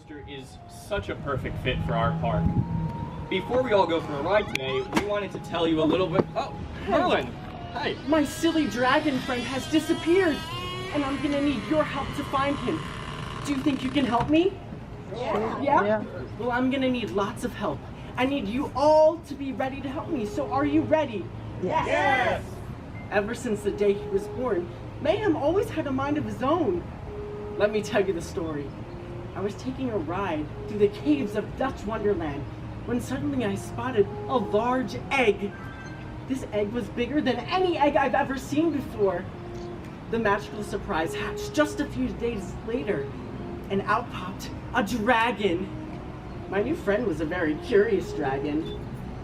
coaster is such a perfect fit for our park. Before we all go for a ride today, we wanted to tell you a little bit... Oh, Merlin! Hi! My silly dragon friend has disappeared, and I'm gonna need your help to find him. Do you think you can help me? Yeah? Well, I'm gonna need lots of help. I need you all to be ready to help me, so are you ready? Yes! Ever since the day he was born, Mayhem always had a mind of his own. Let me tell you the story. I was taking a ride through the caves of Dutch Wonderland when suddenly I spotted a large egg. This egg was bigger than any egg I've ever seen before. The magical surprise hatched just a few days later, and out popped a dragon. My new friend was a very curious dragon.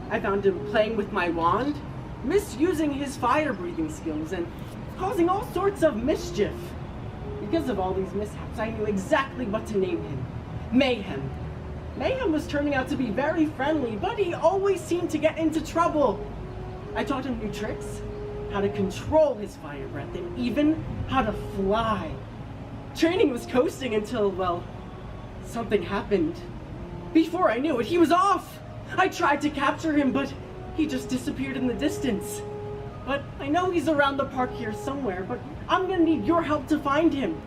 I found him playing with my wand, misusing his fire-breathing skills, and causing all sorts of mischief. Because of all these mishaps, I knew exactly what to name him. Mayhem. Mayhem was turning out to be very friendly, but he always seemed to get into trouble. I taught him new tricks, how to control his fire breath, and even how to fly. Training was coasting until, well, something happened. Before I knew it, he was off. I tried to capture him, but he just disappeared in the distance. But I know he's around the park here somewhere, but I'm gonna need your help to find him.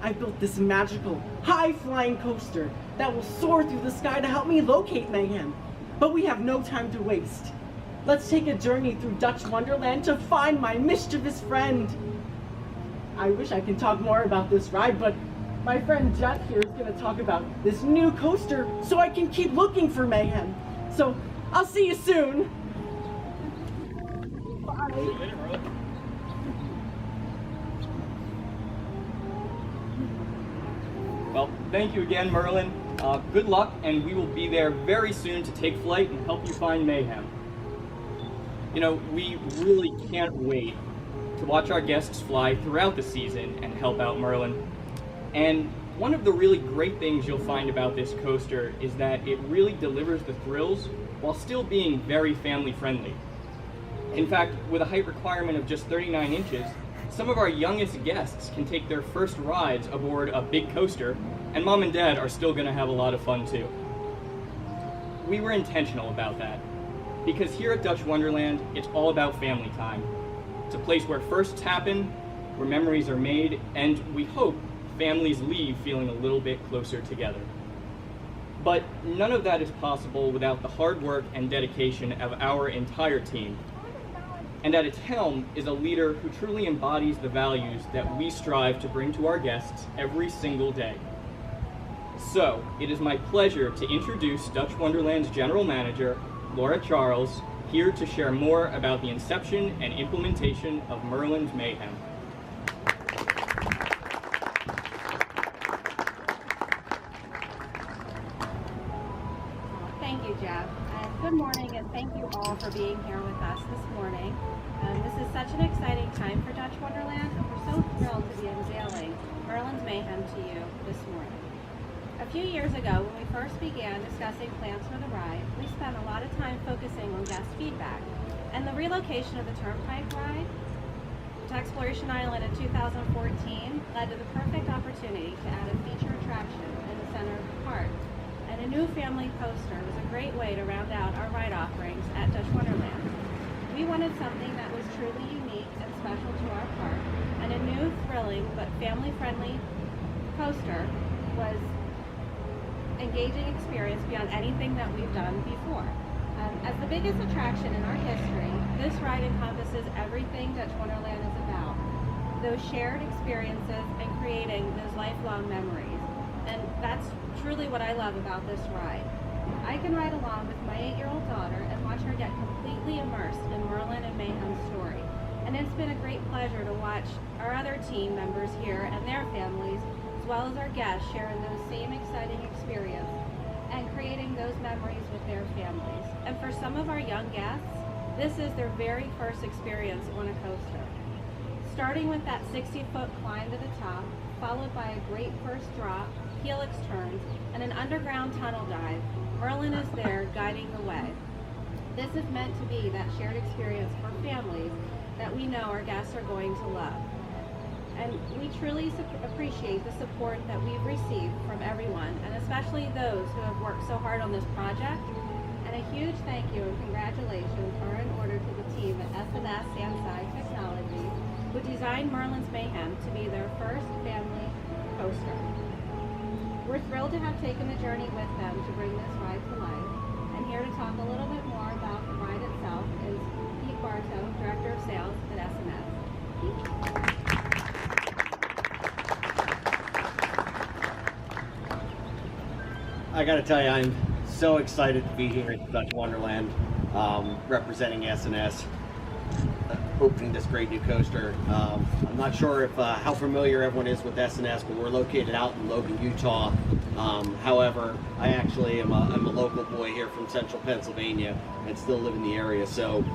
I built this magical, high-flying coaster that will soar through the sky to help me locate Mayhem. But we have no time to waste. Let's take a journey through Dutch Wonderland to find my mischievous friend. I wish I could talk more about this ride, but my friend Jet here is gonna talk about this new coaster so I can keep looking for Mayhem. So, I'll see you soon. Bye. Well, thank you again, Merlin. Good luck, and we will be there very soon to take flight and help you find Mayhem. You know, we really can't wait to watch our guests fly throughout the season and help out Merlin. And one of the really great things you'll find about this coaster is that it really delivers the thrills while still being very family friendly. In fact, with a height requirement of just 39 inches, some of our youngest guests can take their first rides aboard a big coaster, and Mom and Dad are still going to have a lot of fun too. We were intentional about that, because here at Dutch Wonderland, it's all about family time. It's a place where firsts happen, where memories are made, and we hope families leave feeling a little bit closer together. But none of that is possible without the hard work and dedication of our entire team. And at its helm is a leader who truly embodies the values that we strive to bring to our guests every single day. So, it is my pleasure to introduce Dutch Wonderland's General Manager, Laura Charles, here to share more about the inception and implementation of Merlin's Mayhem. Thank you, Jeff. Good morning, and thank you all for being here with us this morning. This is such an exciting time for Dutch Wonderland, and we're so thrilled to be unveiling Merlin's Mayhem to you this morning. A few years ago, when we first began discussing plans for the ride, we spent a lot of time focusing on guest feedback, and the relocation of the Turnpike ride to Exploration Island in 2014 led to the perfect opportunity to add a feature attraction in the center of the park. And a new family coaster was a great way to round out our ride offerings at Dutch Wonderland. We wanted something that was truly unique and special to our park, and a new, thrilling, but family-friendly coaster was engaging experience beyond anything that we've done before. As the biggest attraction in our history, this ride encompasses everything Dutch Wonderland is about. Those shared experiences and creating those lifelong memories. And that's truly what I love about this ride. I can ride along with my 8-year-old daughter and watch her get completely immersed in Merlin and Mayhem's story. And it's been a great pleasure to watch our other team members here and their families, as well as our guests, sharing those same exciting experiences and creating those memories with their families. And for some of our young guests, this is their very first experience on a coaster. Starting with that 60-foot climb to the top, followed by a great first drop, helix turns, and an underground tunnel dive, Merlin is there guiding the way. This is meant to be that shared experience for families that we know our guests are going to love. And we truly appreciate the support that we've received from everyone, and especially those who have worked so hard on this project. And a huge thank you and congratulations are in order to the team at S&S Sandside Technologies, who designed Merlin's Mayhem to be their first family coaster. We're thrilled to have taken the journey with them to bring this ride to life. And here to talk a little bit more about the ride itself is Pete Bartow, Director of Sales at S&S. Pete? I gotta tell you, I'm so excited to be here at Dutch Wonderland, representing S&S, opening this great new coaster. I'm not sure if how familiar everyone is with S&S, but we're located out in Logan, Utah. However, I actually am I'm a local boy here from central Pennsylvania and still live in the area. So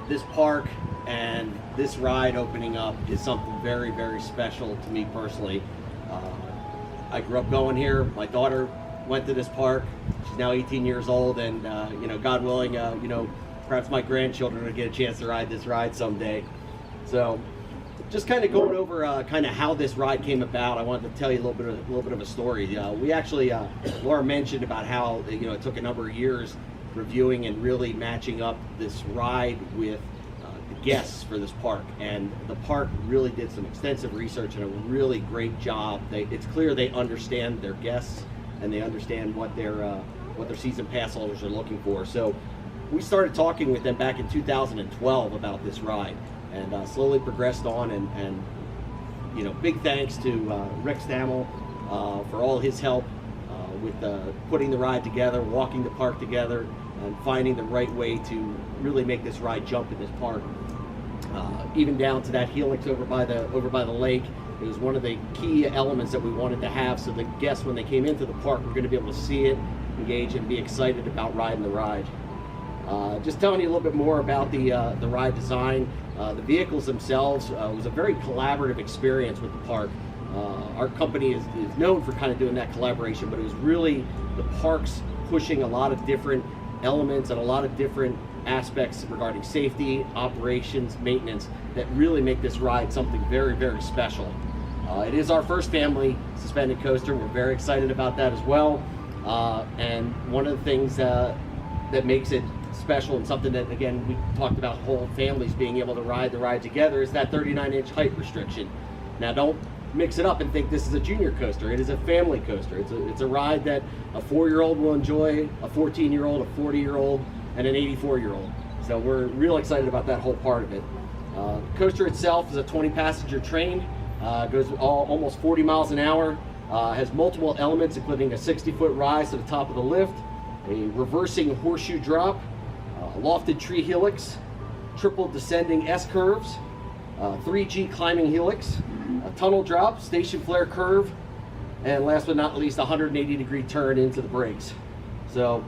this park and this ride opening up is something very, very special to me personally. I grew up going here. My daughter went to this park. She's now 18 years old, and you know, God willing, you know, perhaps my grandchildren will get a chance to ride this ride someday. So, just kind of going over kind of how this ride came about. I wanted to tell you a little bit of a story. We actually, Laura mentioned about how, you know, it took a number of years reviewing and really matching up this ride with the guests for this park, and the park really did some extensive research and a really great job. It's clear they understand their guests and they understand what their season pass holders are looking for. So we started talking with them back in 2012 about this ride, and slowly progressed on. And you know, big thanks to Rick Stammel for all his help with putting the ride together, walking the park together, and finding the right way to really make this ride jump in this park. Even down to that helix over by the lake. It was one of the key elements that we wanted to have, so the guests, when they came into the park, were going to be able to see it, engage, and be excited about riding the ride. Just telling you a little bit more about the ride design. The vehicles themselves was a very collaborative experience with the park. Our company is known for kind of doing that collaboration, but it was really the parks pushing a lot of different elements and a lot of different aspects regarding safety, operations, maintenance that really make this ride something very, very special. It is our first family suspended coaster. We're very excited about that as well. And one of the things that makes it special, and something that, again, we talked about whole families being able to ride the ride together, is that 39-inch height restriction. Now, don't mix it up and think this is a junior coaster. It is a family coaster. It's a ride that a 4-year-old will enjoy, a 14-year-old, a 40-year-old, and an 84-year-old. So we're real excited about that whole part of it. The coaster itself is a 20-passenger train. Goes almost 40 miles an hour. Has multiple elements, including a 60-foot rise to the top of the lift, a reversing horseshoe drop, a lofted tree helix, triple descending S-curves, 3G climbing helix, a tunnel drop, station flare curve, and last but not least, a 180-degree turn into the brakes. So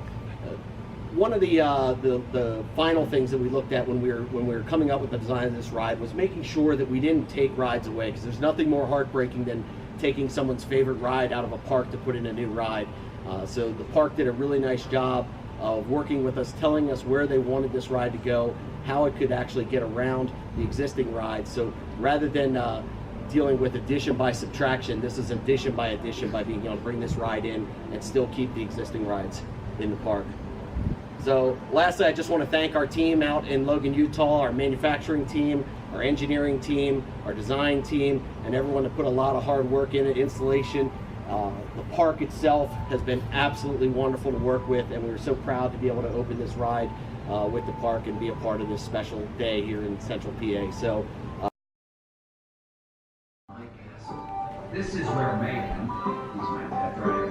one of the final things that we looked at when we were coming up with the design of this ride was making sure that we didn't take rides away, because there's nothing more heartbreaking than taking someone's favorite ride out of a park to put in a new ride. So the park did a really nice job of working with us, telling us where they wanted this ride to go, how it could actually get around the existing rides. So rather than dealing with addition by subtraction, this is addition by addition by being able to bring this ride in and still keep the existing rides in the park. So lastly, I just want to thank our team out in Logan, Utah, our manufacturing team, our engineering team, our design team, and everyone that put a lot of hard work in it, installation. The park itself has been absolutely wonderful to work with, and we were so proud to be able to open this ride with the park and be a part of this special day here in Central PA. So, this is where Mayhem, he's my dad, right?